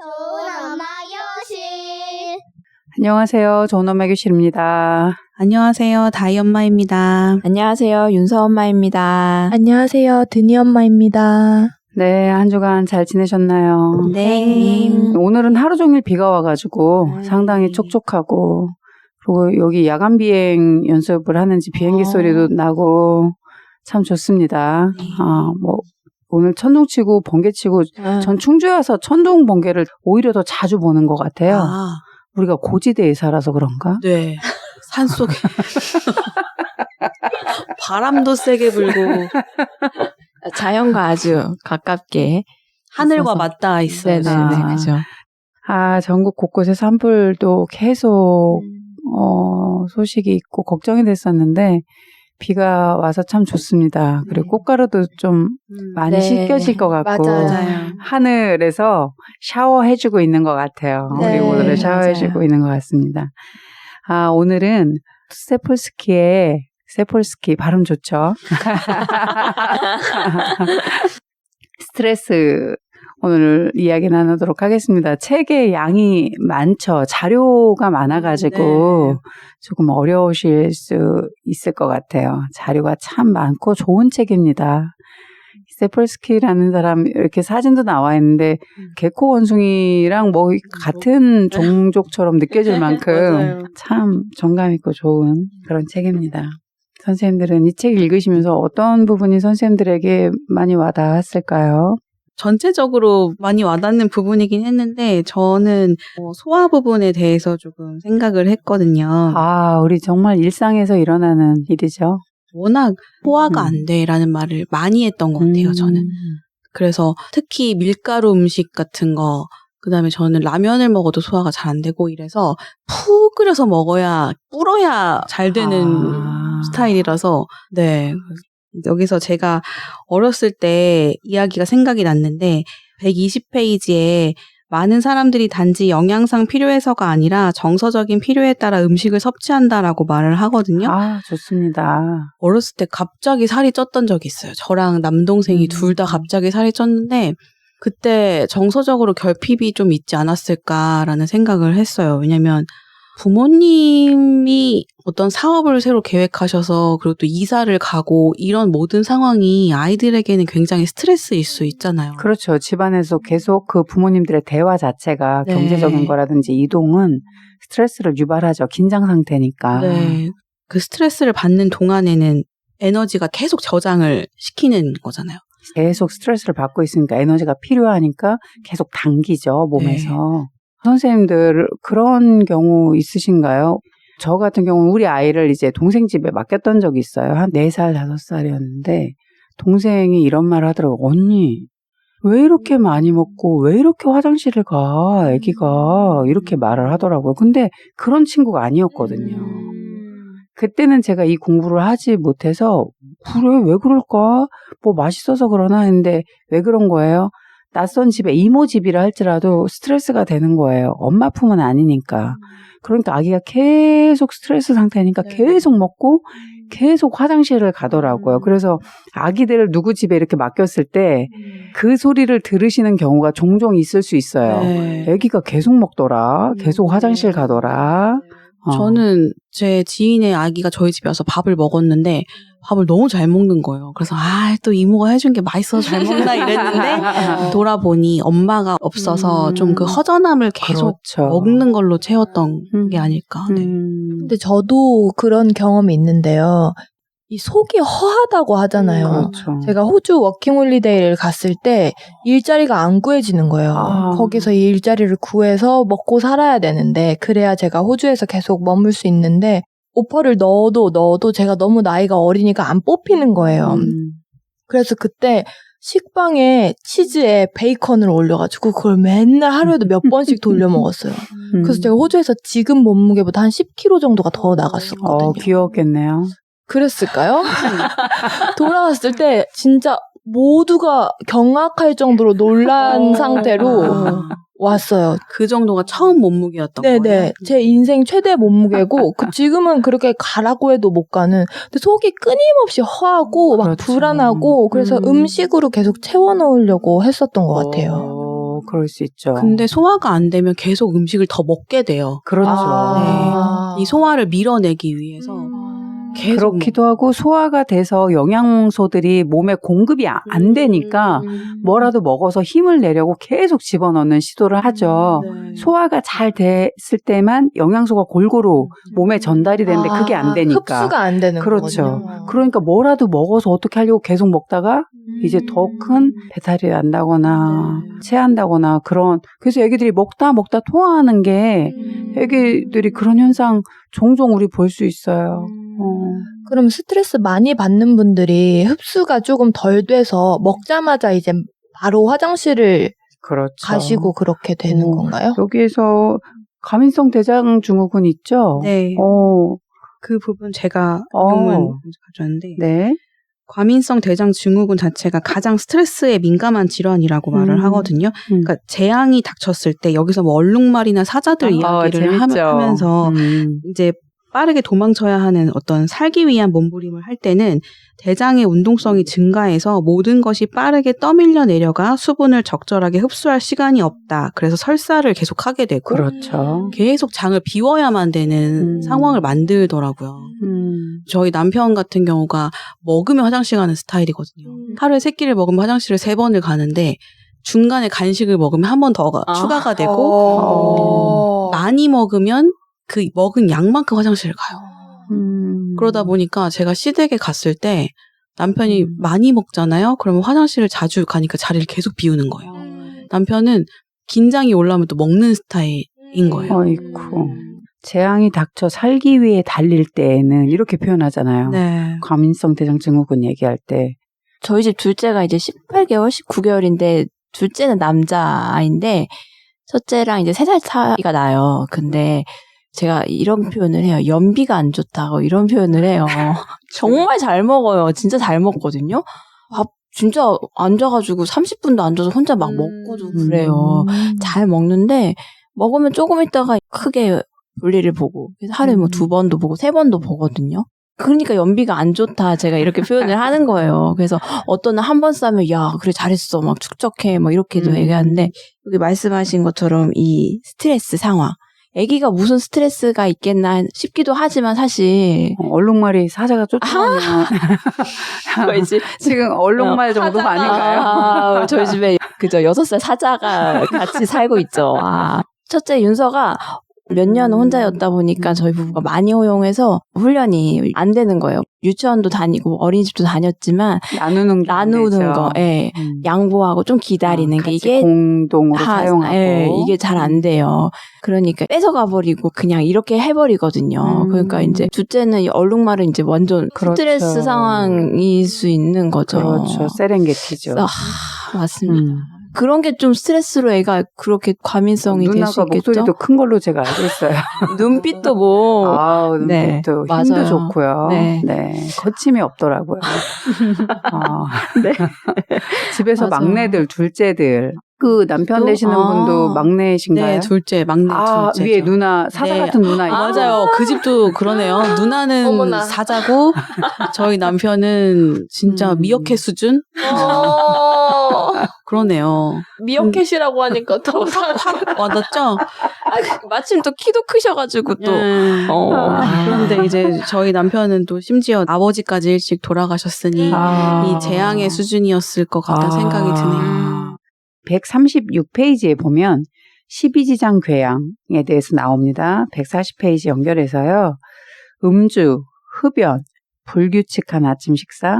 좋은 엄마 교실. 안녕하세요. 좋은 엄마 교실입니다. 안녕하세요. 다희 엄마입니다. 안녕하세요. 윤서 엄마입니다. 안녕하세요. 드니 엄마입니다. 네, 한 주간 잘 지내셨나요? 네. 오늘은 하루 종일 비가 와가지고 상당히 촉촉하고, 그리고 여기 야간 비행 연습을 하는지 비행기 소리도 나고 참 좋습니다. 오늘 천둥 치고 번개 치고, 전 충주에 와서 천둥 번개를 오히려 더 자주 보는 것 같아요. 우리가 고지대에 살아서 그런가? 네. 산속에. 바람도 세게 불고. 자연과 아주 가깝게. 하늘과 맞닿아 있어요. 네네네. 그죠. 전국 곳곳에 산불도 계속, 소식이 있고 걱정이 됐었는데, 비가 와서 참 좋습니다. 그리고 꽃가루도 좀 많이 씻겨질 것 같고, 맞아요. 하늘에서 샤워해주고 있는 것 같아요. 네, 우리 모두를 샤워해주고 맞아요. 있는 것 같습니다. 오늘은 세폴스키 발음 좋죠? 스트레스 오늘 이야기 나누도록 하겠습니다. 책의 양이 많죠. 자료가 많아가지고 조금 어려우실 수 있을 것 같아요. 자료가 참 많고 좋은 책입니다. 세폴스키라는 사람 이렇게 사진도 나와 있는데 개코 원숭이랑 뭐 같은 종족처럼 느껴질 만큼 참 정감 있고 좋은 그런 책입니다. 선생님들은 이 책 읽으시면서 어떤 부분이 선생님들에게 많이 와닿았을까요? 전체적으로 많이 와닿는 부분이긴 했는데 저는 소화 부분에 대해서 조금 생각을 했거든요. 우리 정말 일상에서 일어나는 일이죠. 워낙 소화가 안 돼라는 말을 많이 했던 것 같아요. 저는. 그래서 특히 밀가루 음식 같은 거, 그다음에 저는 라면을 먹어도 소화가 잘 안 되고 이래서 푹 끓여서 먹어야 불어야 잘 되는 스타일이라서 네. 여기서 제가 어렸을 때 이야기가 생각이 났는데 120페이지에 많은 사람들이 단지 영양상 필요해서가 아니라 정서적인 필요에 따라 음식을 섭취한다라고 말을 하거든요. 좋습니다. 어렸을 때 갑자기 살이 쪘던 적이 있어요. 저랑 남동생이 둘 다 갑자기 살이 쪘는데 그때 정서적으로 결핍이 좀 있지 않았을까라는 생각을 했어요. 왜냐면 부모님이 어떤 사업을 새로 계획하셔서 그리고 또 이사를 가고 이런 모든 상황이 아이들에게는 굉장히 스트레스일 수 있잖아요. 그렇죠. 집안에서 계속 그 부모님들의 대화 자체가 경제적인 거라든지 이동은 스트레스를 유발하죠. 긴장 상태니까. 네. 그 스트레스를 받는 동안에는 에너지가 계속 저장을 시키는 거잖아요. 계속 스트레스를 받고 있으니까 에너지가 필요하니까 계속 당기죠, 몸에서. 선생님들 그런 경우 있으신가요? 저 같은 경우는 우리 아이를 이제 동생 집에 맡겼던 적이 있어요. 한 4살, 5살이었는데 동생이 이런 말을 하더라고요. 언니, 왜 이렇게 많이 먹고 왜 이렇게 화장실을 가? 애기가 이렇게 말을 하더라고요. 근데 그런 친구가 아니었거든요. 그때는 제가 이 공부를 하지 못해서 그래 왜 그럴까? 뭐 맛있어서 그러나 했는데 왜 그런 거예요? 낯선 집에 이모 집이라 할지라도 스트레스가 되는 거예요. 엄마 품은 아니니까. 그러니까 아기가 계속 스트레스 상태니까 계속 먹고 계속 화장실을 가더라고요. 그래서 아기들을 누구 집에 이렇게 맡겼을 때 그 소리를 들으시는 경우가 종종 있을 수 있어요. 아기가 계속 먹더라. 계속 화장실 가더라. 저는 제 지인의 아기가 저희 집에 와서 밥을 먹었는데 밥을 너무 잘 먹는 거예요. 그래서 또 이모가 해준 게 맛있어서 잘 먹나 이랬는데 돌아보니 엄마가 없어서 좀 그 허전함을 계속 먹는 걸로 채웠던 게 아닐까. 네. 근데 저도 그런 경험이 있는데요. 이 속이 허하다고 하잖아요. 그렇죠. 제가 호주 워킹홀리데이를 갔을 때 일자리가 안 구해지는 거예요. 거기서 이 일자리를 구해서 먹고 살아야 되는데 그래야 제가 호주에서 계속 머물 수 있는데 오퍼를 넣어도 제가 너무 나이가 어리니까 안 뽑히는 거예요. 그래서 그때 식빵에 치즈에 베이컨을 올려가지고 그걸 맨날 하루에도 몇 번씩 돌려 먹었어요. 그래서 제가 호주에서 지금 몸무게보다 한 10kg 정도가 더 나갔었거든요. 귀여웠겠네요. 그랬을까요? 돌아왔을 때 진짜 모두가 경악할 정도로 놀란 상태로 왔어요. 그 정도가 처음 몸무게였던 거예요? 네네. 제 인생 최대 몸무게고 지금은 그렇게 가라고 해도 못 가는. 근데 속이 끊임없이 허하고 막 불안하고 그래서 음식으로 계속 채워넣으려고 했었던 것 같아요. 그럴 수 있죠. 근데 소화가 안 되면 계속 음식을 더 먹게 돼요. 그렇죠. 이 소화를 밀어내기 위해서 계속 그렇기도 하고 소화가 돼서 영양소들이 몸에 공급이 안 되니까 뭐라도 먹어서 힘을 내려고 계속 집어넣는 시도를 하죠. 네. 소화가 잘 됐을 때만 영양소가 골고루 몸에 전달이 되는데 그게 안 되니까. 흡수가 안 되는 그렇죠. 거거든요. 그러니까 뭐라도 먹어서 어떻게 하려고 계속 먹다가 이제 더 큰 배탈이 난다거나 체한다거나 그런 그래서 애기들이 먹다 토하는 게 애기들이 그런 현상 종종 우리 볼 수 있어요. 그럼 스트레스 많이 받는 분들이 흡수가 조금 덜 돼서 먹자마자 이제 바로 화장실을 그렇죠. 가시고 그렇게 되는 건가요? 여기에서 과민성 대장 증후군 있죠? 네. 그 부분 제가 가져왔는데 네. 과민성 대장 증후군 자체가 가장 스트레스에 민감한 질환이라고 말을 하거든요. 그러니까 재앙이 닥쳤을 때 여기서 뭐 얼룩말이나 사자들 이야기를 하면서 이제 빠르게 도망쳐야 하는 어떤 살기 위한 몸부림을 할 때는 대장의 운동성이 증가해서 모든 것이 빠르게 떠밀려 내려가 수분을 적절하게 흡수할 시간이 없다. 그래서 설사를 계속 하게 되고 그렇죠. 계속 장을 비워야만 되는 상황을 만들더라고요. 저희 남편 같은 경우가 먹으면 화장실 가는 스타일이거든요. 하루에 3끼를 먹으면 화장실을 3번을 가는데 중간에 간식을 먹으면 한 번 더 추가가 되고 많이 먹으면 그 먹은 양만큼 화장실을 가요. 그러다 보니까 제가 시댁에 갔을 때 남편이 많이 먹잖아요. 그러면 화장실을 자주 가니까 자리를 계속 비우는 거예요. 남편은 긴장이 올라오면 또 먹는 스타일인 거예요. 어이쿠. 재앙이 닥쳐 살기 위해 달릴 때에는 이렇게 표현하잖아요. 네. 과민성 대장 증후군 얘기할 때. 저희 집 둘째가 이제 18개월, 19개월인데 둘째는 남자아이인데 첫째랑 이제 3살 차이가 나요. 근데 제가 이런 표현을 해요. 연비가 안 좋다고 이런 표현을 해요. 정말 잘 먹어요. 진짜 잘 먹거든요. 밥 진짜 앉아가지고 30분도 앉아서 혼자 막 먹고도 그래요. 잘 먹는데 먹으면 조금 있다가 크게 볼일을 보고 그래서 하루에 뭐 2번도 보고 3번도 보거든요. 그러니까 연비가 안 좋다 제가 이렇게 표현을 하는 거예요. 그래서 어떤 한 번 싸면 야 그래 잘했어 막 축적해 막 이렇게도 얘기하는데 여기 말씀하신 것처럼 이 스트레스 상황 아기가 무슨 스트레스가 있겠나 싶기도 하지만 사실 얼룩말이 사자가 쫓아오면 지금 얼룩말 정도 아닌가요? 저희 집에 그저 6살 사자가 같이 살고 있죠. 첫째 윤서가 몇 년은 혼자였다 보니까 저희 부부가 많이 허용해서 훈련이 안 되는 거예요. 유치원도 다니고 어린이집도 다녔지만 나누는 거, 예. 양보하고 좀 기다리는 게 이게 공동으로 사용하고 이게 잘 안 돼요. 그러니까 뺏어가 버리고 그냥 이렇게 해버리거든요. 그러니까 이제 둘째는 얼룩말은 이제 완전 스트레스 상황일 수 있는 거죠. 그렇죠. 세렝게티죠. 맞습니다. 그런 게 좀 스트레스로 애가 그렇게 과민성이 될 수 있겠죠. 누나가 목소리도 큰 걸로 제가 알고 있어요. 눈빛도 뭐. 눈빛도 네, 힘도 맞아요. 좋고요. 네. 거침이 없더라고요. 네. 집에서 맞아요. 막내들, 둘째들. 그 남편 되시는 분도 막내신가요? 네, 둘째, 막내 둘째. 위에 누나, 사자 같은 누나 있죠? 맞아요. 그 집도 그러네요. 누나는 어머나. 사자고 저희 남편은 진짜 미어캣 수준? 그러네요. 미어캣이라고 하니까 더 와닿죠? 마침 또 키도 크셔가지고 또. 그런데 이제 저희 남편은 또 심지어 아버지까지 일찍 돌아가셨으니 이 재앙의 수준이었을 것 같다는 생각이 드네요. 136페이지에 보면 12지장 궤양에 대해서 나옵니다. 140페이지 연결해서요. 음주, 흡연, 불규칙한 아침 식사,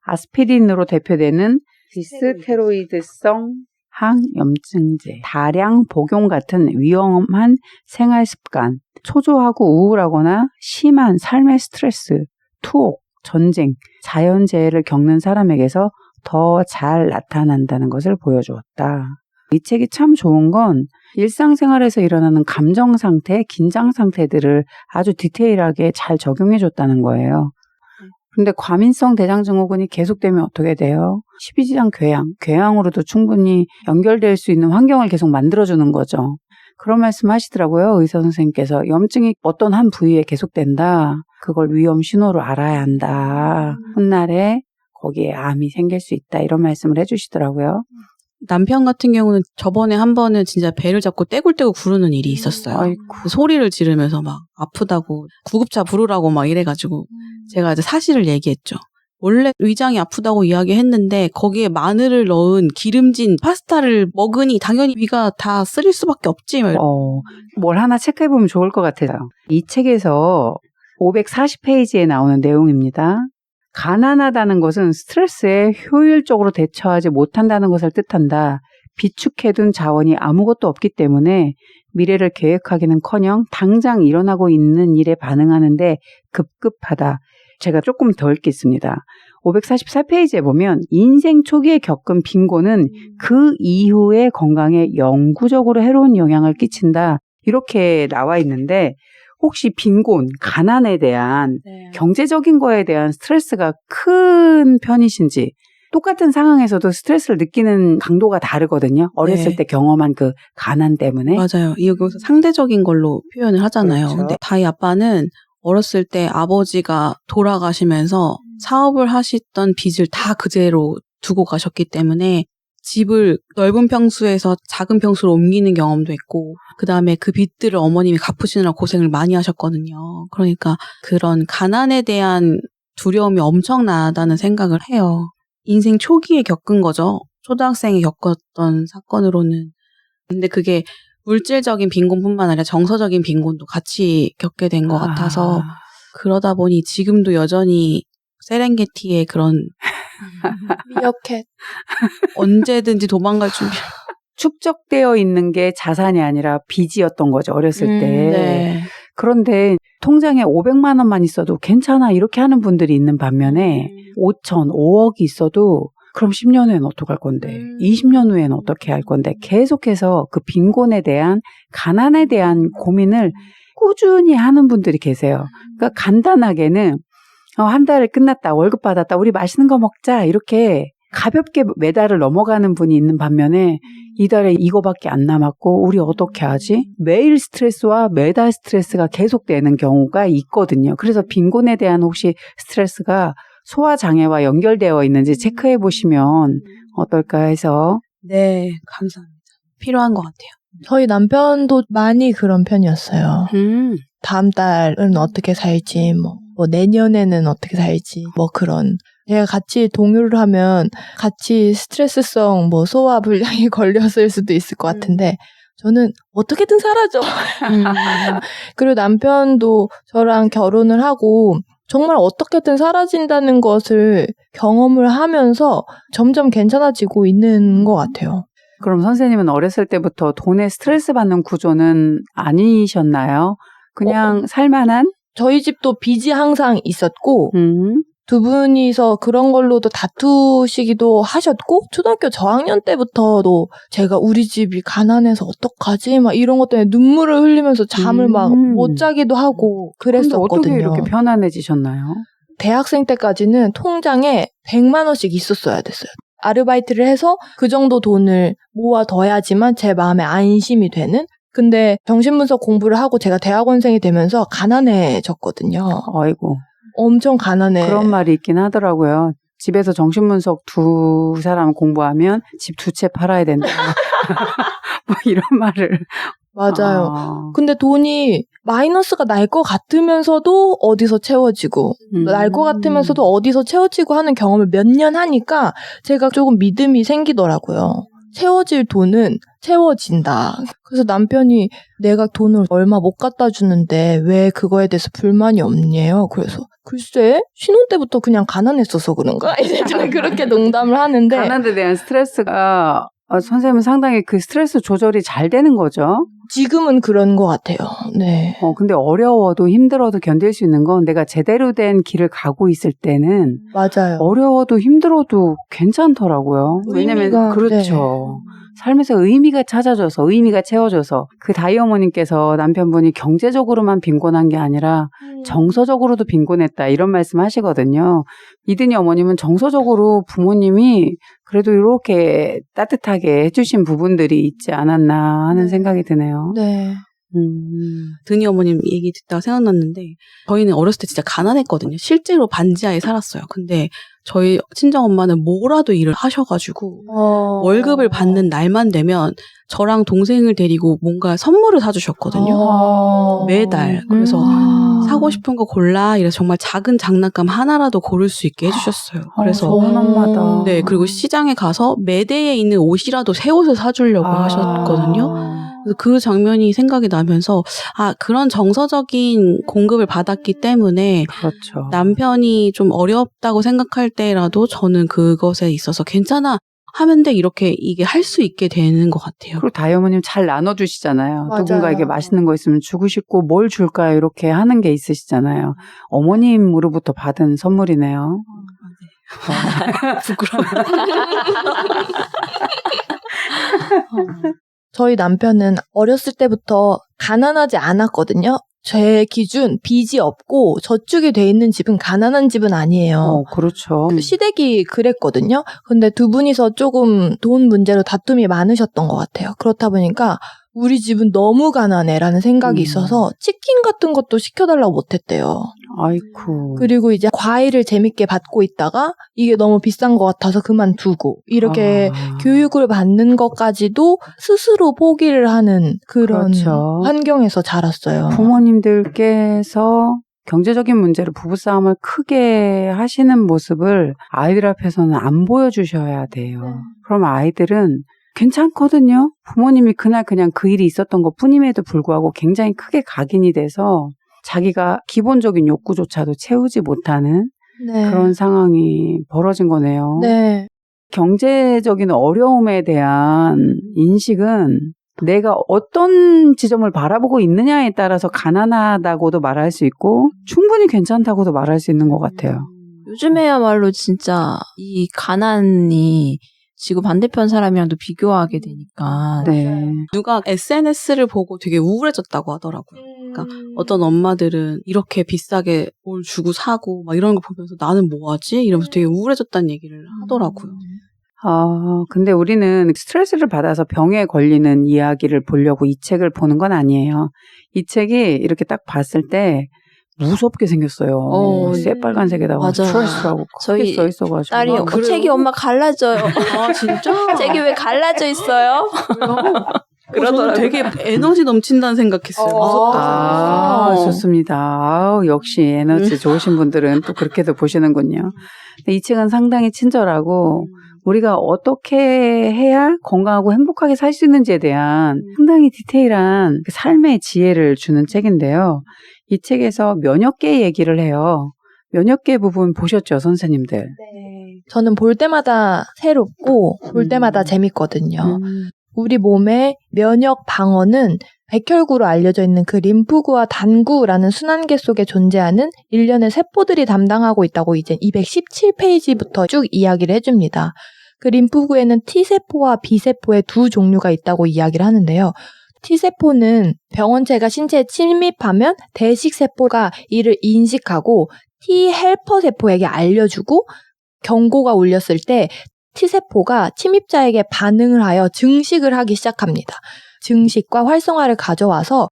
아스피린으로 대표되는 비스테로이드성 항염증제, 다량 복용 같은 위험한 생활 습관, 초조하고 우울하거나 심한 삶의 스트레스, 투옥, 전쟁, 자연재해를 겪는 사람에게서 더 잘 나타난다는 것을 보여주었다. 이 책이 참 좋은 건 일상생활에서 일어나는 감정 상태, 긴장 상태들을 아주 디테일하게 잘 적용해줬다는 거예요. 근데 과민성 대장증후군이 계속되면 어떻게 돼요? 12지장 궤양으로도 충분히 연결될 수 있는 환경을 계속 만들어주는 거죠. 그런 말씀 하시더라고요. 의사 선생님께서 염증이 어떤 한 부위에 계속된다. 그걸 위험 신호로 알아야 한다. 훗날에 거기에 암이 생길 수 있다. 이런 말씀을 해주시더라고요. 남편 같은 경우는 저번에 한 번은 진짜 배를 잡고 떼굴떼굴 구르는 일이 있었어요. 아이고. 그 소리를 지르면서 막 아프다고 구급차 부르라고 막 이래가지고 제가 이제 사실을 얘기했죠. 원래 위장이 아프다고 이야기했는데 거기에 마늘을 넣은 기름진 파스타를 먹으니 당연히 위가 다 쓰릴 수밖에 없지. 막 뭘 하나 체크해보면 좋을 것 같아요. 이 책에서 540페이지에 나오는 내용입니다. 가난하다는 것은 스트레스에 효율적으로 대처하지 못한다는 것을 뜻한다. 비축해둔 자원이 아무것도 없기 때문에 미래를 계획하기는커녕 당장 일어나고 있는 일에 반응하는데 급급하다. 제가 조금 더 읽겠습니다. 544페이지에 보면 인생 초기에 겪은 빈곤은 그 이후의 건강에 영구적으로 해로운 영향을 끼친다. 이렇게 나와 있는데 혹시 빈곤, 가난에 대한 경제적인 거에 대한 스트레스가 큰 편이신지 똑같은 상황에서도 스트레스를 느끼는 강도가 다르거든요. 어렸을 때 경험한 그 가난 때문에. 맞아요. 여기서 상대적인 걸로 표현을 하잖아요. 그렇죠. 근데 다희 아빠는 어렸을 때 아버지가 돌아가시면서 사업을 하시던 빚을 다 그대로 두고 가셨기 때문에 집을 넓은 평수에서 작은 평수로 옮기는 경험도 있고 그다음에 그 빚들을 어머님이 갚으시느라 고생을 많이 하셨거든요. 그러니까 그런 가난에 대한 두려움이 엄청나다는 생각을 해요. 인생 초기에 겪은 거죠. 초등학생이 겪었던 사건으로는. 근데 그게 물질적인 빈곤뿐만 아니라 정서적인 빈곤도 같이 겪게 된 것 같아서 그러다 보니 지금도 여전히 세렝게티의 그런 미어캣 언제든지 도망갈 준비. 축적되어 있는 게 자산이 아니라 빚이었던 거죠. 어렸을 때. 네. 그런데 통장에 500만 원만 있어도 괜찮아 이렇게 하는 분들이 있는 반면에 5천, 5억이 있어도 그럼 10년 후에는 어떡할 건데 20년 후에는 어떻게 할 건데 계속해서 그 빈곤에 대한 가난에 대한 고민을 꾸준히 하는 분들이 계세요. 그러니까 간단하게는 한 달을 끝났다 월급 받았다 우리 맛있는 거 먹자 이렇게 가볍게 매달을 넘어가는 분이 있는 반면에 이달에 이거밖에 안 남았고 우리 어떻게 하지? 매일 스트레스와 매달 스트레스가 계속되는 경우가 있거든요. 그래서 빈곤에 대한 혹시 스트레스가 소화장애와 연결되어 있는지 체크해 보시면 어떨까 해서. 네, 감사합니다. 필요한 것 같아요. 저희 남편도 많이 그런 편이었어요. 다음 달은 어떻게 살지, 뭐 내년에는 어떻게 살지, 뭐 그런. 제가 같이 동요를 하면 같이 스트레스성 소화 불량이 걸렸을 수도 있을 것 같은데 저는 어떻게든 살아죠. 그리고 남편도 저랑 결혼을 하고 정말 어떻게든 사라진다는 것을 경험을 하면서 점점 괜찮아지고 있는 것 같아요. 그럼 선생님은 어렸을 때부터 돈에 스트레스 받는 구조는 아니셨나요? 그냥 살만한? 저희 집도 빚이 항상 있었고 두 분이서 그런 걸로도 다투시기도 하셨고 초등학교 저학년 때부터도 제가 우리 집이 가난해서 어떡하지? 막 이런 것 때문에 눈물을 흘리면서 잠을 막 못 자기도 하고 그랬었거든요. 어떻게 이렇게 편안해지셨나요? 대학생 때까지는 통장에 100만 원씩 있었어야 됐어요. 아르바이트를 해서 그 정도 돈을 모아둬야지만 제 마음에 안심이 되는? 근데 정신분석 공부를 하고 제가 대학원생이 되면서 가난해졌거든요. 아이고. 엄청 가난해. 그런 말이 있긴 하더라고요. 집에서 정신분석 2사람 공부하면 집 2채 팔아야 된다. 뭐 이런 말을. 맞아요. 근데 돈이 마이너스가 날 것 같으면서도 어디서 채워지고 날 것 같으면서도 어디서 채워지고 하는 경험을 몇 년 하니까 제가 조금 믿음이 생기더라고요. 채워질 돈은 채워진다. 그래서 남편이 내가 돈을 얼마 못 갖다 주는데 왜 그거에 대해서 불만이 없냐요. 그래서 글쎄 신혼 때부터 그냥 가난했어서 그런가? 이제 저는 그렇게 농담을 하는데 가난에 대한 스트레스가 선생님은 상당히 그 스트레스 조절이 잘 되는 거죠? 지금은 그런 것 같아요. 네. 근데 어려워도 힘들어도 견딜 수 있는 건 내가 제대로 된 길을 가고 있을 때는 맞아요. 어려워도 힘들어도 괜찮더라고요. 왜냐면 그렇죠. 네. 삶에서 의미가 찾아져서 의미가 채워져서 그 다이 어머님께서 남편분이 경제적으로만 빈곤한 게 아니라 정서적으로도 빈곤했다 이런 말씀 하시거든요. 이든이 어머님은 정서적으로 부모님이 그래도 이렇게 따뜻하게 해주신 부분들이 있지 않았나 하는 생각이 드네요. 네. 드니 어머님 얘기 듣다가 생각났는데 저희는 어렸을 때 진짜 가난했거든요. 실제로 반지하에 살았어요. 근데 저희 친정엄마는 뭐라도 일을 하셔가지고 월급을 받는 날만 되면 저랑 동생을 데리고 뭔가 선물을 사주셨거든요. 매달. 그래서 사고 싶은 거 골라. 이래서 정말 작은 장난감 하나라도 고를 수 있게 해주셨어요. 그래서 좋은 엄마다. 네, 그리고 시장에 가서 매대에 있는 옷이라도 새 옷을 사주려고 하셨거든요. 그래서 그 장면이 생각이 나면서 그런 정서적인 공급을 받았기 때문에 그렇죠. 남편이 좀 어렵다고 생각할 때라도 저는 그것에 있어서 괜찮아 하면 돼 이렇게 이게 할 수 있게 되는 것 같아요. 그리고 다희 어머님 잘 나눠주시잖아요. 맞아요. 누군가에게 맛있는 거 있으면 주고 싶고 뭘 줄까요? 이렇게 하는 게 있으시잖아요. 어머님으로부터 받은 선물이네요. 부끄러워. 저희 남편은 어렸을 때부터 가난하지 않았거든요. 제 기준 빚이 없고 저축이 돼 있는 집은 가난한 집은 아니에요. 그렇죠. 시댁이 그랬거든요. 근데 두 분이서 조금 돈 문제로 다툼이 많으셨던 것 같아요. 그렇다 보니까 우리 집은 너무 가난해라는 생각이 있어서 치킨 같은 것도 시켜달라고 못했대요. 아이쿠. 그리고 이제 과일을 재밌게 받고 있다가 이게 너무 비싼 것 같아서 그만두고 이렇게 교육을 받는 것까지도 스스로 포기를 하는 그런 그렇죠. 환경에서 자랐어요. 부모님들께서 경제적인 문제로 부부싸움을 크게 하시는 모습을 아이들 앞에서는 안 보여주셔야 돼요. 그럼 아이들은 괜찮거든요. 부모님이 그날 그냥 그 일이 있었던 것 뿐임에도 불구하고 굉장히 크게 각인이 돼서 자기가 기본적인 욕구조차도 채우지 못하는 네. 그런 상황이 벌어진 거네요. 네. 경제적인 어려움에 대한 인식은 내가 어떤 지점을 바라보고 있느냐에 따라서 가난하다고도 말할 수 있고 충분히 괜찮다고도 말할 수 있는 것 같아요. 요즘에야말로 진짜 이 가난이 지구 반대편 사람이랑도 비교하게 되니까 네. 누가 SNS를 보고 되게 우울해졌다고 하더라고요. 그러니까 어떤 엄마들은 이렇게 비싸게 뭘 주고 사고 막 이런 거 보면서 나는 뭐 하지? 이러면서 되게 우울해졌다는 얘기를 하더라고요. 근데 우리는 스트레스를 받아서 병에 걸리는 이야기를 보려고 이 책을 보는 건 아니에요. 이 책이 이렇게 딱 봤을 때 무섭게 생겼어요. 새빨간색에다가 맞아요. 스트레스라고 크게 저희 써 있어가지고. 딸이 책이 엄마 갈라져요. 진짜? 책이 왜 갈라져 있어요? 저는 되게 에너지 넘친다는 생각했어요. 무섭다. 좋습니다. 역시 에너지 좋으신 분들은 또 그렇게도 보시는군요. 근데 이 책은 상당히 친절하고 우리가 어떻게 해야 건강하고 행복하게 살 수 있는지에 대한 상당히 디테일한 삶의 지혜를 주는 책인데요. 이 책에서 면역계 얘기를 해요. 면역계 부분 보셨죠, 선생님들? 네. 저는 볼 때마다 새롭고 볼 때마다 재밌거든요. 우리 몸의 면역 방어는 백혈구로 알려져 있는 그 림프구와 단구라는 순환계 속에 존재하는 일련의 세포들이 담당하고 있다고 이제 217페이지부터 쭉 이야기를 해줍니다. 그 림프구에는 T세포와 B세포의 두 종류가 있다고 이야기를 하는데요. T세포는 병원체가 신체에 침입하면 대식세포가 이를 인식하고 T헬퍼 세포에게 알려주고 경고가 울렸을 때 T세포가 침입자에게 반응을 하여 증식을 하기 시작합니다. 증식과 활성화를 가져와서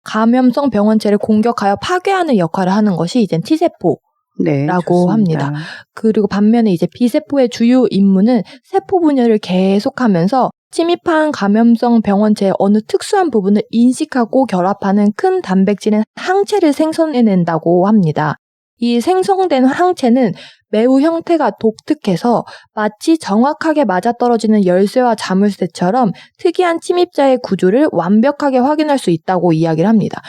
감염성 병원체를 공격하여 파괴하는 역할을 하는 것이 이제 T세포. 네, 라고 합니다. 그리고 반면에 이제 B세포의 주요 임무는 세포 분열을 계속하면서 침입한 감염성 병원체의 어느 특수한 부분을 인식하고 결합하는 큰 단백질인 항체를 생성해낸다고 합니다. 이 생성된 항체는 매우 형태가 독특해서 마치 정확하게 맞아떨어지는 열쇠와 자물쇠처럼 특이한 침입자의 구조를 완벽하게 확인할 수 있다고 이야기를 합니다.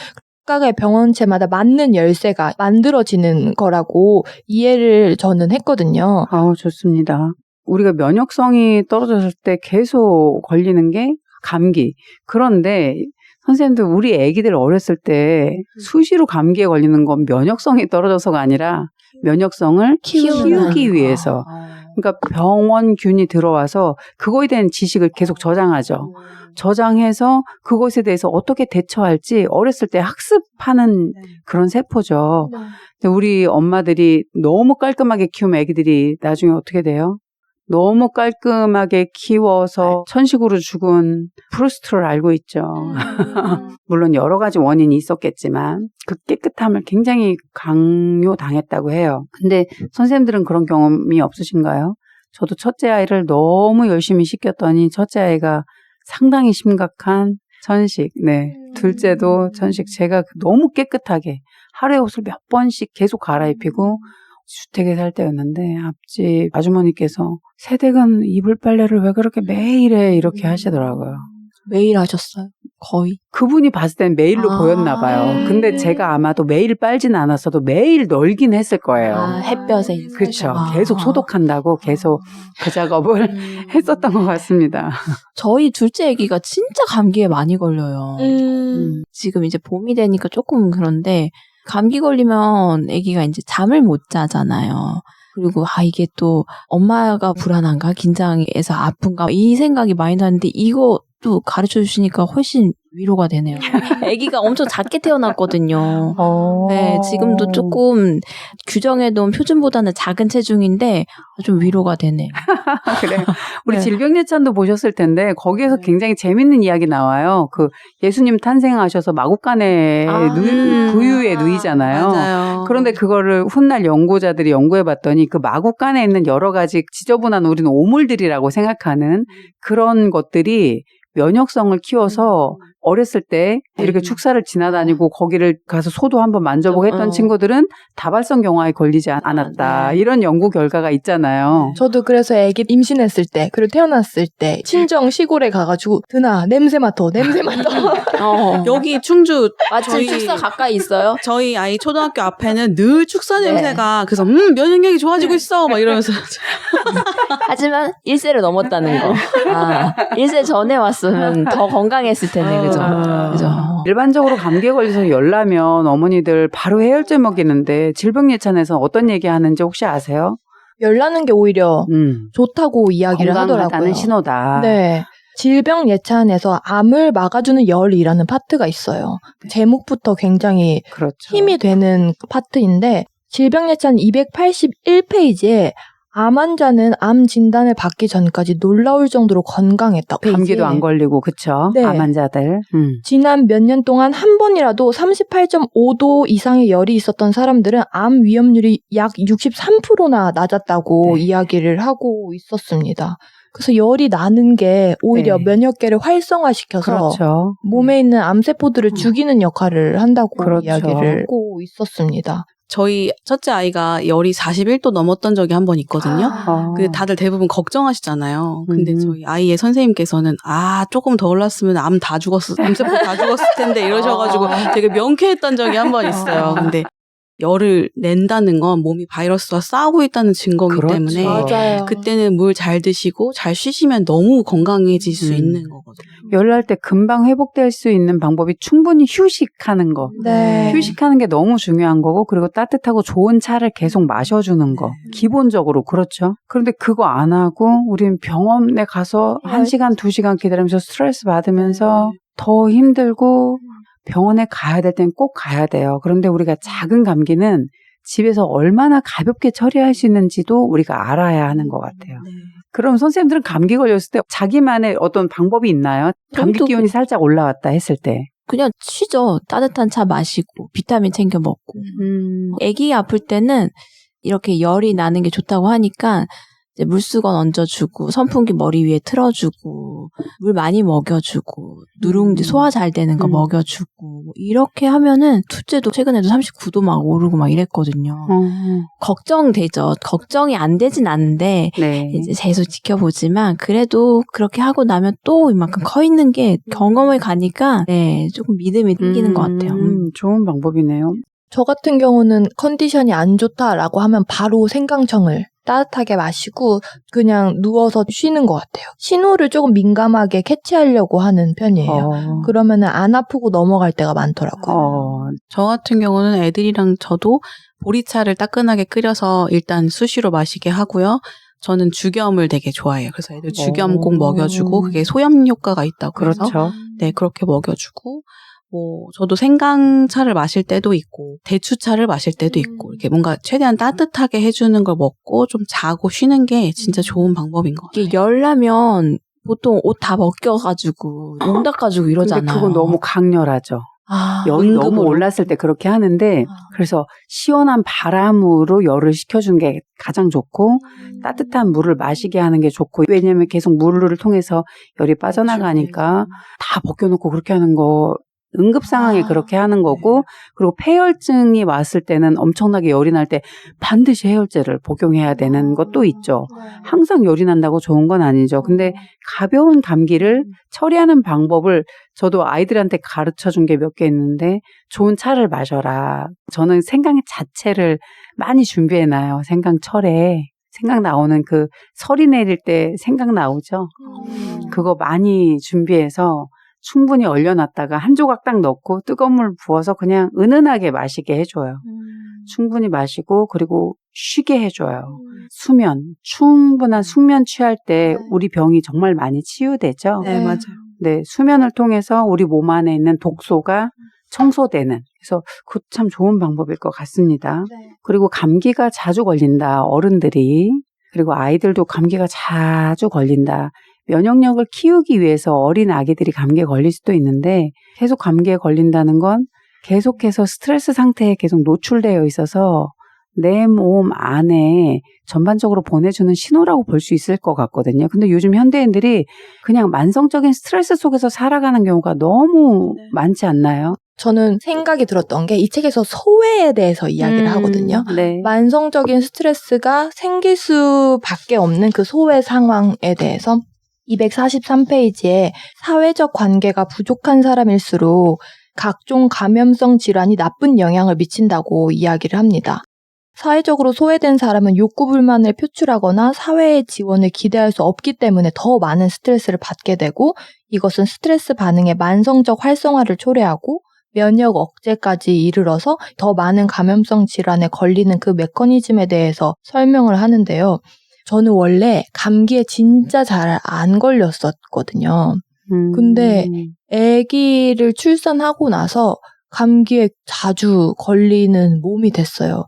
각각의 병원체마다 맞는 열쇠가 만들어지는 거라고 이해를 저는 했거든요. 좋습니다. 우리가 면역성이 떨어졌을 때 계속 걸리는 게 감기. 그런데 선생님들 우리 애기들 어렸을 때 수시로 감기에 걸리는 건 면역성이 떨어져서가 아니라 면역성을 키우기 위해서. 그러니까 병원균이 들어와서 그거에 대한 지식을 계속 저장하죠. 저장해서 그것에 대해서 어떻게 대처할지 어렸을 때 학습하는 그런 세포죠. 근데 우리 엄마들이 너무 깔끔하게 키우면 애기들이 나중에 어떻게 돼요? 너무 깔끔하게 키워서 천식으로 죽은 프루스트를 알고 있죠. 물론 여러 가지 원인이 있었겠지만 그 깨끗함을 굉장히 강요당했다고 해요. 근데 선생님들은 그런 경험이 없으신가요? 저도 첫째 아이를 너무 열심히 시켰더니 첫째 아이가 상당히 심각한 천식, 네. 둘째도 천식, 제가 너무 깨끗하게 하루에 옷을 몇 번씩 계속 갈아입히고 주택에 살 때였는데 앞집 아주머니께서 새댁은 이불 빨래를 왜 그렇게 매일 해 이렇게 하시더라고요. 매일 하셨어요? 거의? 그분이 봤을 땐 매일로 보였나 봐요. 근데 제가 아마도 매일 빨진 않았어도 매일 널긴 했을 거예요. 햇볕에. 그렇죠. 계속 소독한다고 계속 그 작업을 했었던 것 같습니다. 저희 둘째 아기가 진짜 감기에 많이 걸려요. 지금 이제 봄이 되니까 조금 그런데 감기 걸리면 아기가 이제 잠을 못 자잖아요. 그리고 이게 또 엄마가 불안한가 긴장해서 아픈가 이 생각이 많이 나는데 이것도 가르쳐 주시니까 훨씬 위로가 되네요. 아기가 엄청 작게 태어났거든요. 네, 지금도 조금 규정해놓은 표준보다는 작은 체중인데 좀 위로가 되네. 그래요. 우리 네. 질병예찬도 보셨을 텐데 거기에서 굉장히 재밌는 이야기 나와요. 그 예수님 탄생하셔서 마국간에 부유에 누이잖아요. 맞아요. 그런데 그거를 훗날 연구자들이 연구해봤더니 그 마국간에 있는 여러 가지 지저분한 우리는 오물들이라고 생각하는 그런 것들이 면역성을 키워서 어렸을 때 이렇게 축사를 지나다니고 거기를 가서 소도 한번 만져보고 했던 친구들은 다발성 경화에 걸리지 않았다. 이런 연구 결과가 있잖아요. 저도 그래서 애기 임신했을 때 그리고 태어났을 때 친정 시골에 가가지고 드나 냄새 맡아. 여기 충주 마침 저희- 축사 가까이 있어요? 저희 아이 초등학교 앞에는 늘 축사 냄새가 그래서 면역력이 좋아지고 있어 막 이러면서 하지만 1세를 넘었다는 거. 1세 전에 왔으면 더 건강했을 텐데, 그죠? 그죠? 일반적으로 감기에 걸려서 열나면 어머니들 바로 해열제 먹이는데 질병예찬에서 어떤 얘기하는지 혹시 아세요? 열나는 게 오히려 좋다고 이야기를 건강하다는 하더라고요. 신호다. 네. 질병 예찬에서 암을 막아주는 열이라는 파트가 있어요. 제목부터 굉장히 그렇죠. 힘이 되는 파트인데 질병 예찬 281페이지에 암 환자는 암 진단을 받기 전까지 놀라울 정도로 건강했다. 감기도 안 걸리고 그쵸? 네. 암 환자들. 지난 몇 년 동안 한 번이라도 38.5도 이상의 열이 있었던 사람들은 암 위험률이 약 63%나 낮았다고 이야기를 하고 있었습니다. 그래서 열이 나는 게 오히려 면역계를 활성화시켜서 그렇죠. 몸에 있는 암세포들을 죽이는 역할을 한다고 그렇죠. 이야기를 하고 있었습니다. 저희 첫째 아이가 열이 41도 넘었던 적이 한 번 있거든요. 근데 다들 대부분 걱정하시잖아요. 근데 저희 아이의 선생님께서는 조금 더 올랐으면 암세포 다 죽었을 텐데 이러셔가지고 되게 명쾌했던 적이 한 번 있어요. 근데 열을 낸다는 건 몸이 바이러스와 싸우고 있다는 증거이기 그렇죠. 때문에 맞아요. 그때는 물 잘 드시고 잘 쉬시면 너무 건강해질 수 있는 거거든요. 열날 때 금방 회복될 수 있는 방법이 충분히 휴식하는 거. 네. 휴식하는 게 너무 중요한 거고 그리고 따뜻하고 좋은 차를 계속 마셔주는 거. 기본적으로 그렇죠. 그런데 그거 안 하고 우린 병원에 가서 1시간, 2시간 기다리면서 스트레스 받으면서 더 힘들고 병원에 가야 될 땐 꼭 가야 돼요. 그런데 우리가 작은 감기는 집에서 얼마나 가볍게 처리할 수 있는지도 우리가 알아야 하는 것 같아요. 그럼 선생님들은 감기 걸렸을 때 자기만의 어떤 방법이 있나요? 감기 저희도 기운이 살짝 올라왔다 했을 때. 그냥 쉬죠. 따뜻한 차 마시고 비타민 챙겨 먹고. 아기 아플 때는 이렇게 열이 나는 게 좋다고 하니까 이제 물수건 얹어주고 선풍기 머리 위에 틀어주고 물 많이 먹여주고 누룽지 소화 잘 되는 거 먹여주고 이렇게 하면은 둘째도 최근에도 39도 막 오르고 막 이랬거든요. 걱정되죠. 걱정이 안 되진 않는데 네. 이제 계속 지켜보지만 그래도 그렇게 하고 나면 또 이만큼 커 있는 게 경험을 가니까 조금 믿음이 생기는 것 같아요. 좋은 방법이네요. 저 같은 경우는 컨디션이 안 좋다라고 하면 바로 생강청을 따뜻하게 마시고 그냥 누워서 쉬는 것 같아요. 신호를 조금 민감하게 캐치하려고 하는 편이에요. 그러면은 안 아프고 넘어갈 때가 많더라고요. 저 같은 경우는 애들이랑 저도 보리차를 따끈하게 끓여서 일단 수시로 마시게 하고요. 저는 죽염을 되게 좋아해요. 그래서 애들 죽염 꼭 먹여주고 그게 소염 효과가 있다고 해서 그렇죠. 네, 그렇게 먹여주고 뭐 저도 생강차를 마실 때도 있고 대추차를 마실 때도 있고 이렇게 뭔가 최대한 따뜻하게 해주는 걸 먹고 좀 자고 쉬는 게 진짜 좋은 방법인 것 같아요. 이게 열나면 보통 옷 다 벗겨가지고 몸 닦아주고 이러잖아요. 근데 그거 너무 강렬하죠. 열이 응급으로. 너무 올랐을 때 그렇게 하는데 그래서 시원한 바람으로 열을 식혀주는 게 가장 좋고 따뜻한 물을 마시게 하는 게 좋고 왜냐하면 계속 물을 통해서 열이 빠져나가니까 다 벗겨놓고 그렇게 하는 거 응급 상황에 그렇게 하는 거고 그리고 폐혈증이 왔을 때는 엄청나게 열이 날 때 반드시 해열제를 복용해야 되는 것도 있죠. 항상 열이 난다고 좋은 건 아니죠. 근데 가벼운 감기를 처리하는 방법을 저도 아이들한테 가르쳐 준 게 몇 개 있는데 좋은 차를 마셔라. 저는 생강 자체를 많이 준비해놔요. 생강철에. 생강 나오는 그 설이 내릴 때 생강 나오죠. 그거 많이 준비해서 충분히 얼려놨다가 한 조각 딱 넣고 뜨거운 물 부어서 그냥 은은하게 마시게 해줘요. 충분히 마시고 그리고 쉬게 해줘요. 수면, 충분한 숙면 취할 때 우리 병이 정말 많이 치유되죠. 네, 맞아요. 네, 수면을 통해서 우리 몸 안에 있는 독소가 청소되는 그래서 그 참 좋은 방법일 것 같습니다. 그리고 감기가 자주 걸린다. 어른들이 그리고 아이들도 감기가 자주 걸린다. 면역력을 키우기 위해서 어린 아기들이 감기에 걸릴 수도 있는데 계속 감기에 걸린다는 건 계속해서 스트레스 상태에 계속 노출되어 있어서 내 몸 안에 전반적으로 보내주는 신호라고 볼 수 있을 것 같거든요. 근데 요즘 현대인들이 그냥 만성적인 스트레스 속에서 살아가는 경우가 너무 많지 않나요? 저는 생각이 들었던 게 이 책에서 소외에 대해서 이야기를 하거든요. 네. 만성적인 스트레스가 생길 수밖에 없는 그 소외 상황에 대해서 243페이지에 사회적 관계가 부족한 사람일수록 각종 감염성 질환이 나쁜 영향을 미친다고 이야기를 합니다. 사회적으로 소외된 사람은 욕구불만을 표출하거나 사회의 지원을 기대할 수 없기 때문에 더 많은 스트레스를 받게 되고 이것은 스트레스 반응의 만성적 활성화를 초래하고 면역 억제까지 이르러서 더 많은 감염성 질환에 걸리는 그 메커니즘에 대해서 설명을 하는데요. 저는 원래 감기에 진짜 잘 안 걸렸었거든요. 근데 아기를 출산하고 나서 감기에 자주 걸리는 몸이 됐어요.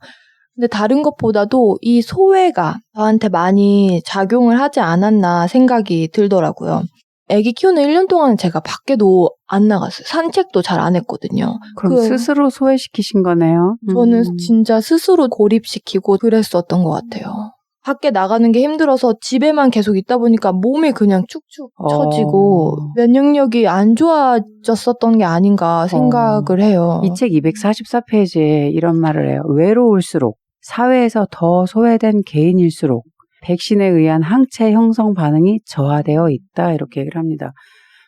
근데 다른 것보다도 이 소외가 저한테 많이 작용을 하지 않았나 생각이 들더라고요. 아기 키우는 1년 동안 제가 밖에도 안 나갔어요. 산책도 잘 안 했거든요. 그럼 스스로 소외시키신 거네요. 저는 진짜 스스로 고립시키고 그랬었던 것 같아요. 밖에 나가는 게 힘들어서 집에만 계속 있다 보니까 몸이 그냥 축축 처지고 면역력이 안 좋아졌었던 게 아닌가 생각을 해요. 이 책 244페이지에 이런 말을 해요. 외로울수록 사회에서 더 소외된 개인일수록 백신에 의한 항체 형성 반응이 저하되어 있다. 이렇게 얘기를 합니다.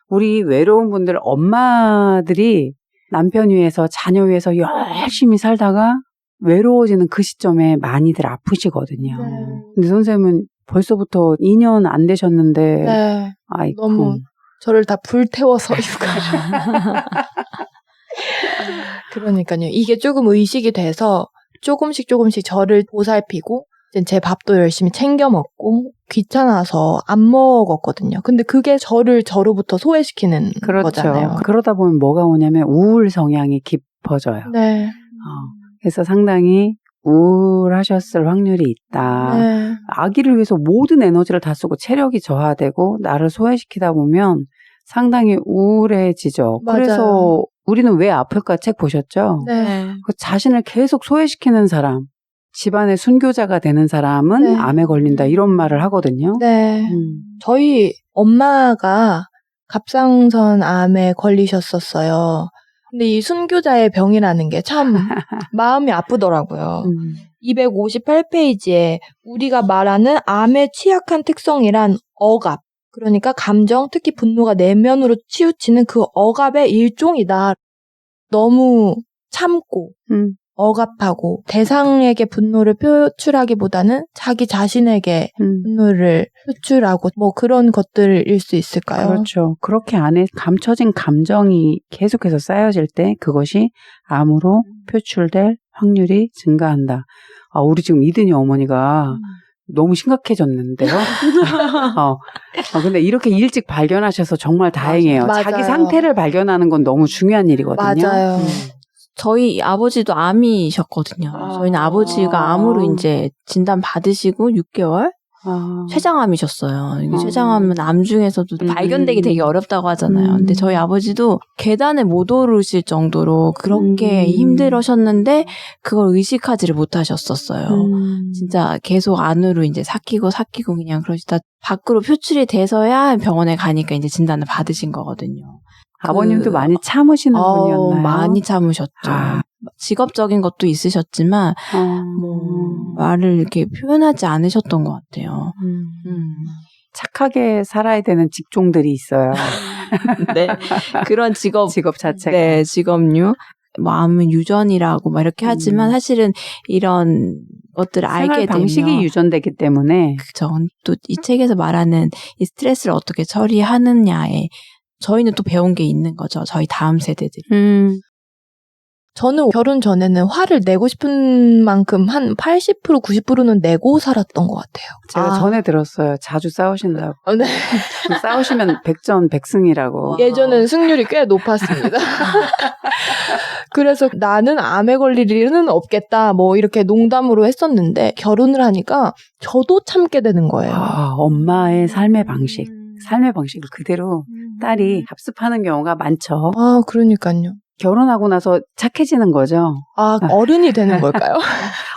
우리 외로운 분들 엄마들이 남편 위해서 자녀 위해서 열심히 살다가 외로워지는 그 시점에 많이들 아프시거든요. 근데 선생님은 벌써부터 2년 안 되셨는데 네. 아이고. 너무 저를 다 불태워서 육아를. 그러니까요. 이게 조금 의식이 돼서 조금씩 저를 보살피고 제 밥도 열심히 챙겨 먹고 귀찮아서 안 먹었거든요. 근데 그게 저를 저로부터 소외시키는 그렇죠. 거잖아요. 그러다 보면 뭐가 오냐면 우울 성향이 깊어져요. 네. 그래서 상당히 우울하셨을 확률이 있다. 네. 아기를 위해서 모든 에너지를 다 쓰고 체력이 저하되고 나를 소외시키다 보면 상당히 우울해지죠. 맞아요. 그래서 우리는 왜 아플까 책 보셨죠? 네. 그 자신을 계속 소외시키는 사람, 집안의 순교자가 되는 사람은 네. 암에 걸린다 이런 말을 하거든요. 네. 저희 엄마가 갑상선 암에 걸리셨었어요. 근데 이 순교자의 병이라는 게 참 마음이 아프더라고요. 258페이지에 우리가 말하는 암의 취약한 특성이란 억압, 그러니까 감정, 특히 분노가 내면으로 치우치는 그 억압의 일종이다. 너무 참고 억압하고 대상에게 분노를 표출하기보다는 자기 자신에게 분노를 표출하고 뭐 그런 것들일 수 있을까요? 그렇죠. 그렇게 안에 감춰진 감정이 계속해서 쌓여질 때 그것이 암으로 표출될 확률이 증가한다. 우리 지금 이든이 어머니가 너무 심각해졌는데요. 근데 이렇게 일찍 발견하셔서 정말 다행이에요. 맞아요. 자기 상태를 발견하는 건 너무 중요한 일이거든요. 맞아요. 저희 아버지도 암이셨거든요. 저희는 아버지가 암으로 이제 진단 받으시고 6개월 췌장암이셨어요. 이게 췌장암은 암 중에서도 발견되기 되게 어렵다고 하잖아요. 근데 저희 아버지도 계단에 못 오르실 정도로 그렇게 힘들으셨는데 그걸 의식하지를 못하셨었어요. 진짜 계속 안으로 이제 삭히고 그냥 그러시다 밖으로 표출이 돼서야 병원에 가니까 이제 진단을 받으신 거거든요. 아버님도 많이 참으시는 분이었나요? 많이 참으셨죠. 직업적인 것도 있으셨지만 말을 이렇게 표현하지 않으셨던 것 같아요. 착하게 살아야 되는 직종들이 있어요. 네, 그런 직업 자체가. 네, 직업류. 암은 유전이라고 막 이렇게 하지만 사실은 이런 것들을 알게 되면 방식이 유전되기 때문에 그렇죠. 또 이 책에서 말하는 이 스트레스를 어떻게 처리하느냐에 저희는 또 배운 게 있는 거죠. 저희 다음 세대들이. 저는 결혼 전에는 화를 내고 싶은 만큼 한 80%, 90%는 내고 살았던 것 같아요. 제가 전에 들었어요. 자주 싸우신다고. 네. 싸우시면 백전백승이라고. 예전엔 승률이 꽤 높았습니다. 그래서 나는 암에 걸릴 일은 없겠다 뭐 이렇게 농담으로 했었는데 결혼을 하니까 저도 참게 되는 거예요. 엄마의 삶의 방식을 그대로 딸이 합습하는 경우가 많죠. 그러니까요. 결혼하고 나서 착해지는 거죠. 어른이 되는 걸까요?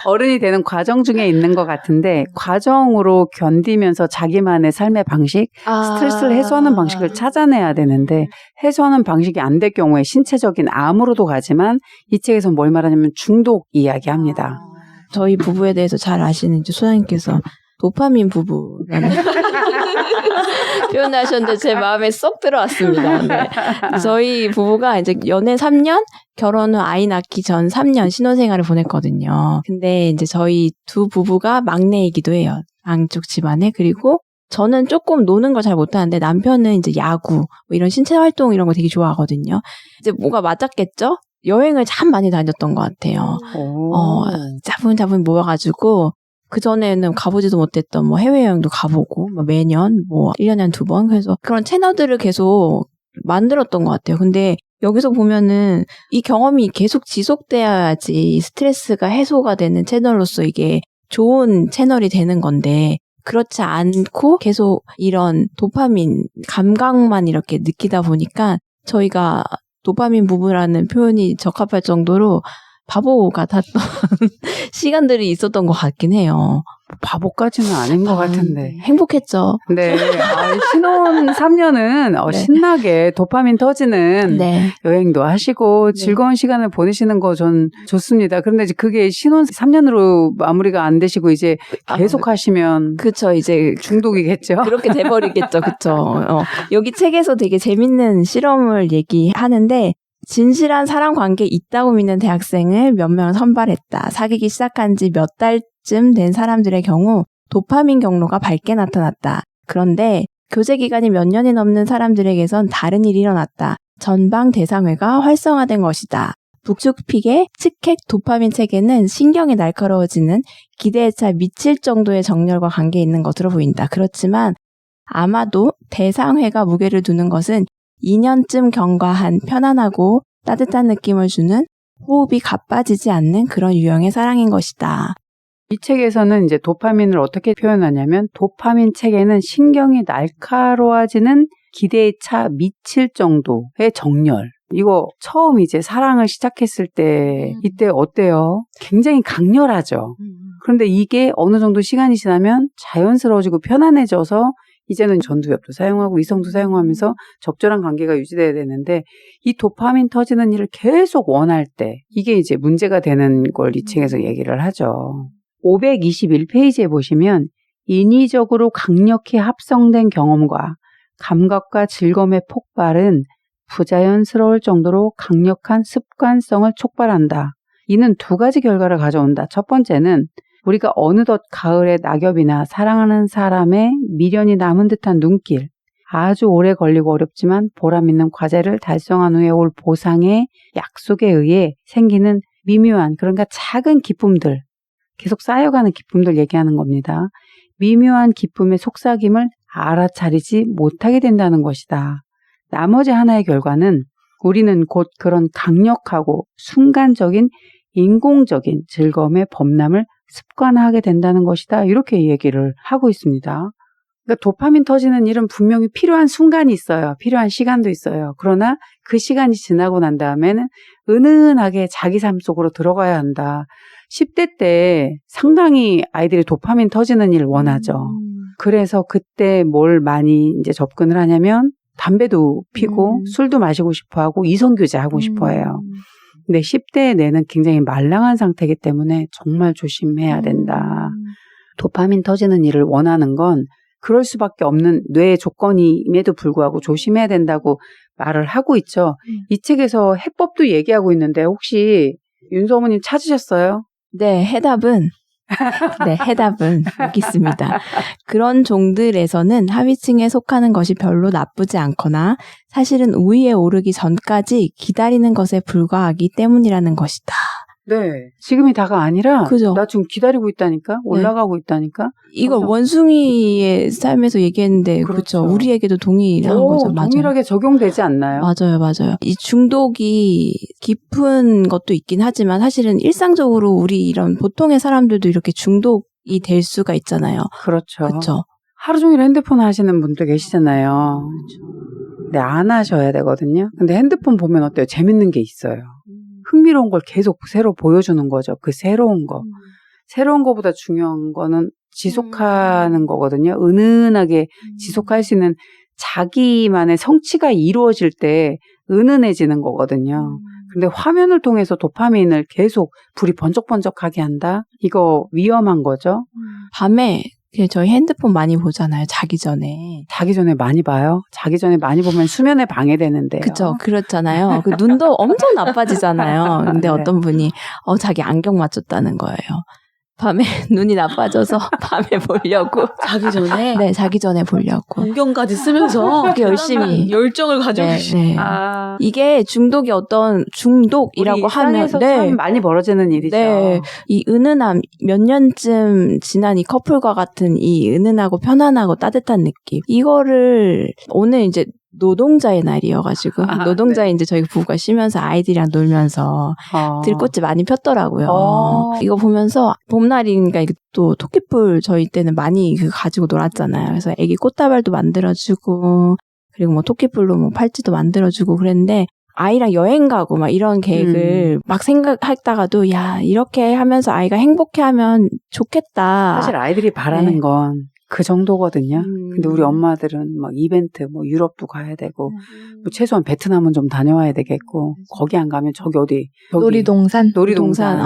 어른이 되는 과정 중에 있는 것 같은데 과정으로 견디면서 자기만의 삶의 방식, 스트레스를 해소하는 방식을 찾아내야 되는데 해소하는 방식이 안 될 경우에 신체적인 암으로도 가지만 이 책에서 뭘 말하냐면 중독 이야기합니다. 저희 부부에 대해서 잘 아시는 이제 소장님께서 도파민 부부라는 표현을 하셨는데 제 마음에 쏙 들어왔습니다. 네. 저희 부부가 이제 연애 3년, 결혼 후 아이 낳기 전 3년 신혼생활을 보냈거든요. 근데 이제 저희 두 부부가 막내이기도 해요. 양쪽 집안에. 그리고 저는 조금 노는 걸 잘 못하는데 남편은 이제 야구, 뭐 이런 신체 활동 이런 거 되게 좋아하거든요. 이제 뭐가 맞았겠죠? 여행을 참 많이 다녔던 것 같아요. 짜분짜분 모여가지고 그전에는 가보지도 못했던 뭐 해외여행도 가보고 매년 1년에 한 2번 그래서 그런 채널들을 계속 만들었던 것 같아요. 근데 여기서 보면은 이 경험이 계속 지속돼야지 스트레스가 해소가 되는 채널로서 이게 좋은 채널이 되는 건데 그렇지 않고 계속 이런 도파민 감각만 이렇게 느끼다 보니까 저희가 도파민 부부라는 표현이 적합할 정도로 바보 같았던 시간들이 있었던 것 같긴 해요. 바보까지는 아닌 것 같은데. 행복했죠. 네. 신혼 3년은 네. 신나게 도파민 터지는 여행도 하시고 즐거운 시간을 보내시는 거 전 좋습니다. 그런데 이제 그게 신혼 3년으로 마무리가 안 되시고 이제 계속 하시면 그쵸. 이제 중독이겠죠. 그렇게 돼버리겠죠. 그쵸. 여기 책에서 되게 재밌는 실험을 얘기하는데 진실한 사람 관계에 있다고 믿는 대학생을 몇 명 선발했다. 사귀기 시작한 지 몇 달쯤 된 사람들의 경우 도파민 경로가 밝게 나타났다. 그런데 교제 기간이 몇 년이 넘는 사람들에게선 다른 일이 일어났다. 전방 대상회가 활성화된 것이다. 북측픽의 측핵 도파민 체계는 신경이 날카로워지는 기대에 차 미칠 정도의 정렬과 관계 있는 것으로 보인다. 그렇지만 아마도 대상회가 무게를 두는 것은 2년쯤 경과한 편안하고 따뜻한 느낌을 주는 호흡이 가빠지지 않는 그런 유형의 사랑인 것이다. 이 책에서는 이제 도파민을 어떻게 표현하냐면 도파민 체계는 신경이 날카로워지는 기대에 차 미칠 정도의 정렬. 이거 처음 이제 사랑을 시작했을 때 이때 어때요? 굉장히 강렬하죠. 그런데 이게 어느 정도 시간이 지나면 자연스러워지고 편안해져서 이제는 전두엽도 사용하고 이성도 사용하면서 적절한 관계가 유지돼야 되는데 이 도파민 터지는 일을 계속 원할 때 이게 이제 문제가 되는 걸 이 책에서 얘기를 하죠. 521페이지에 보시면 인위적으로 강력히 합성된 경험과 감각과 즐거움의 폭발은 부자연스러울 정도로 강력한 습관성을 촉발한다. 이는 두 가지 결과를 가져온다. 첫 번째는 우리가 어느덧 가을의 낙엽이나 사랑하는 사람의 미련이 남은 듯한 눈길, 아주 오래 걸리고 어렵지만 보람 있는 과제를 달성한 후에 올 보상의 약속에 의해 생기는 미묘한 그러니까 작은 기쁨들, 계속 쌓여가는 기쁨들 얘기하는 겁니다. 미묘한 기쁨의 속삭임을 알아차리지 못하게 된다는 것이다. 나머지 하나의 결과는 우리는 곧 그런 강력하고 순간적인 인공적인 즐거움의 범람을 습관화하게 된다는 것이다. 이렇게 얘기를 하고 있습니다. 그러니까 도파민 터지는 일은 분명히 필요한 순간이 있어요. 필요한 시간도 있어요. 그러나 그 시간이 지나고 난 다음에는 은은하게 자기 삶 속으로 들어가야 한다. 10대 때 상당히 아이들이 도파민 터지는 일 원하죠. 그래서 그때 뭘 많이 이제 접근을 하냐면 담배도 피고 술도 마시고 싶어 하고 이성교제 하고 싶어 해요. 근데 10대의 뇌는 굉장히 말랑한 상태이기 때문에 정말 조심해야 된다. 도파민 터지는 일을 원하는 건 그럴 수밖에 없는 뇌의 조건임에도 불구하고 조심해야 된다고 말을 하고 있죠. 이 책에서 해법도 얘기하고 있는데 혹시 윤수 어머님 찾으셨어요? 네, 해답은 여기 있습니다. 그런 종들에서는 하위층에 속하는 것이 별로 나쁘지 않거나 사실은 우위에 오르기 전까지 기다리는 것에 불과하기 때문이라는 것이다. 네. 지금이 다가 아니라 그죠. 나 지금 기다리고 있다니까? 올라가고 있다니까? 이걸 그래서- 원숭이의 삶에서 얘기했는데 그렇죠. 우리에게도 동일한 거죠. 맞아요. 동일하게 적용되지 않나요? 맞아요. 이 중독이 깊은 것도 있긴 하지만 사실은 일상적으로 우리 이런 보통의 사람들도 이렇게 중독이 될 수가 있잖아요. 그렇죠. 그렇죠. 하루 종일 핸드폰 하시는 분도 계시잖아요. 근데 안 하셔야 되거든요. 근데 핸드폰 보면 어때요? 재밌는 게 있어요. 흥미로운 걸 계속 새로 보여주는 거죠. 그 새로운 거. 새로운 거보다 중요한 거는 지속하는 거거든요. 은은하게 지속할 수 있는 자기만의 성취가 이루어질 때 은은해지는 거거든요. 근데 화면을 통해서 도파민을 계속 불이 번쩍번쩍하게 한다? 이거 위험한 거죠. 밤에 그냥 저희 핸드폰 많이 보잖아요. 자기 전에. 자기 전에 많이 봐요. 자기 전에 많이 보면 수면에 방해되는데요. 그쵸. 그렇잖아요. 그 눈도 엄청 나빠지잖아요. 근데 네. 어떤 분이 자기 안경 맞췄다는 거예요. 밤에 눈이 나빠져서 밤에 보려고. 자기 전에 네, 자기 전에 보려고. 안경까지 쓰면서 그렇게 열심히. 열정을 가지고 계시. 네. 아, 이게 중독이 어떤 중독이라고 우리 하면 일상에서 참 많이 벌어지는 일이죠. 네. 이 은은함, 몇 년쯤 지난 이 커플과 같은 이 은은하고 편안하고 따뜻한 느낌. 이거를 오늘 이제 노동자의 날이어가지고 노동자에 이제 저희 부부가 쉬면서 아이들이랑 놀면서 들꽃이 많이 폈더라고요. 이거 보면서 봄날이니까 또 토끼풀 저희 때는 많이 가지고 놀았잖아요. 그래서 애기 꽃다발도 만들어주고 그리고 뭐 토끼풀로 뭐 팔찌도 만들어주고 그랬는데 아이랑 여행 가고 막 이런 계획을 막 생각했다가도 야 이렇게 하면서 아이가 행복해하면 좋겠다. 사실 아이들이 바라는 네. 건 그 정도거든요. 근데 우리 엄마들은 막 이벤트, 뭐 유럽도 가야 되고, 뭐 최소한 베트남은 좀 다녀와야 되겠고, 거기 안 가면 저기 어디 놀이동산. 놀이동산.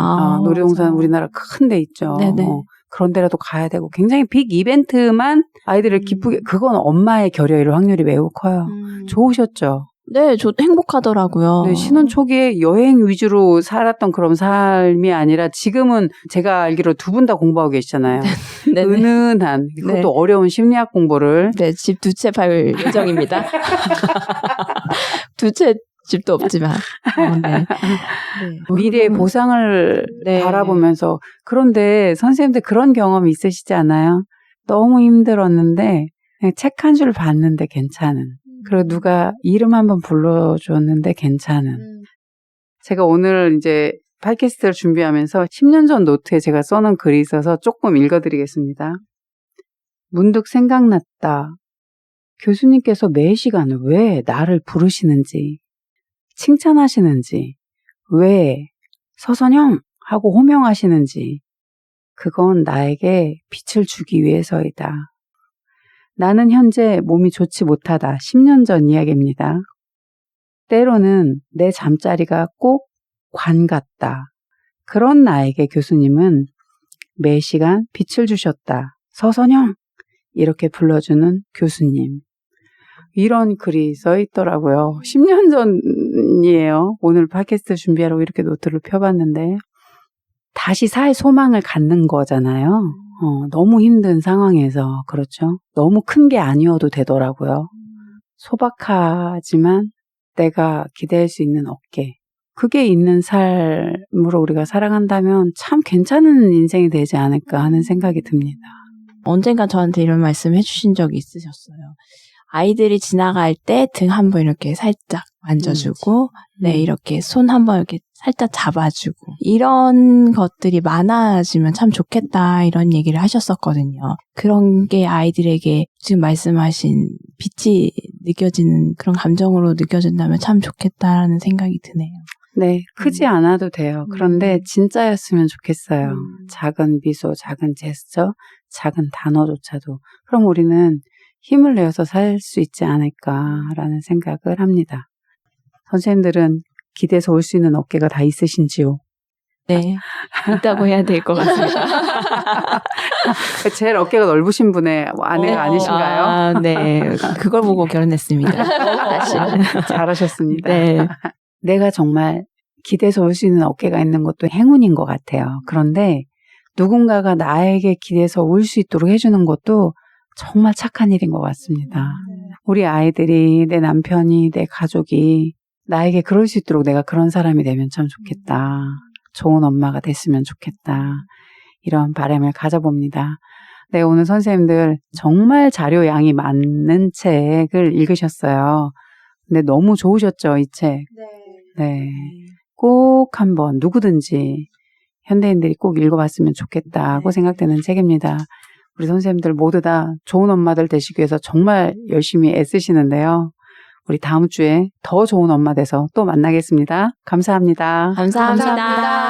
놀이동산 맞아. 우리나라 큰 데 있죠. 네네. 그런 데라도 가야 되고 굉장히 빅 이벤트만 아이들을 기쁘게 그건 엄마의 결여일 확률이 매우 커요. 좋으셨죠? 네, 저 행복하더라고요. 네, 신혼 초기에 여행 위주로 살았던 그런 삶이 아니라 지금은 제가 알기로 두 분 다 공부하고 계시잖아요. 네네. 은은한 그것도 네. 어려운 심리학 공부를 네, 집 두 채 팔 예정입니다. 두 채 집도 없지만. 네. 네. 미래의 보상을 네. 바라보면서 그런데 선생님들 그런 경험 있으시지 않아요? 너무 힘들었는데 책 한 줄 봤는데 괜찮은. 그리고 누가 이름 한번 불러줬는데 괜찮은. 제가 오늘 이제 팟캐스트를 준비하면서 10년 전 노트에 제가 써놓은 글이 있어서 조금 읽어드리겠습니다. 문득 생각났다. 교수님께서 매 시간 왜 나를 부르시는지, 칭찬하시는지, 왜 서선영 하고 호명하시는지, 그건 나에게 빛을 주기 위해서이다. 나는 현재 몸이 좋지 못하다. 10년 전 이야기입니다. 때로는 내 잠자리가 꼭 관 같다. 그런 나에게 교수님은 매 시간 빛을 주셨다. 서선영! 이렇게 불러주는 교수님. 이런 글이 써 있더라고요. 10년 전이에요. 오늘 팟캐스트 준비하라고 이렇게 노트를 펴봤는데 다시 살 소망을 갖는 거잖아요. 너무 힘든 상황에서 그렇죠. 너무 큰 게 아니어도 되더라고요. 소박하지만 내가 기대할 수 있는 어깨. 그게 있는 삶으로 우리가 살아간다면 참 괜찮은 인생이 되지 않을까 하는 생각이 듭니다. 언젠가 저한테 이런 말씀 해주신 적이 있으셨어요. 아이들이 지나갈 때 등 한번 이렇게 살짝 만져주고, 네, 이렇게 손 한번 이렇게 살짝 잡아주고, 이런 것들이 많아지면 참 좋겠다, 이런 얘기를 하셨었거든요. 그런 게 아이들에게 지금 말씀하신 빛이 느껴지는 그런 감정으로 느껴진다면 참 좋겠다라는 생각이 드네요. 네, 크지 않아도 돼요. 그런데 진짜였으면 좋겠어요. 작은 미소, 작은 제스처, 작은 단어조차도. 그럼 우리는 힘을 내어서 살 수 있지 않을까라는 생각을 합니다. 선생님들은 기대서 올 수 있는 어깨가 다 있으신지요? 네, 있다고 해야 될 것 같습니다. 제일 어깨가 넓으신 분의 아내가 아니신가요? 아, 네, 그걸 보고 결혼했습니다. 사실은. 잘하셨습니다. 네. 내가 정말 기대서 올 수 있는 어깨가 있는 것도 행운인 것 같아요. 그런데 누군가가 나에게 기대서 올 수 있도록 해주는 것도 정말 착한 일인 것 같습니다. 우리 아이들이, 내 남편이, 내 가족이 나에게 그럴 수 있도록 내가 그런 사람이 되면 참 좋겠다. 좋은 엄마가 됐으면 좋겠다. 이런 바람을 가져봅니다. 네, 오늘 선생님들 정말 자료 양이 많은 책을 읽으셨어요. 근데 너무 좋으셨죠, 이 책? 네. 꼭 한번 누구든지 현대인들이 꼭 읽어봤으면 좋겠다고 생각되는 책입니다. 우리 선생님들 모두 다 좋은 엄마들 되시기 위해서 정말 열심히 애쓰시는데요. 우리 다음 주에 더 좋은 엄마 돼서 또 만나겠습니다. 감사합니다. 감사합니다.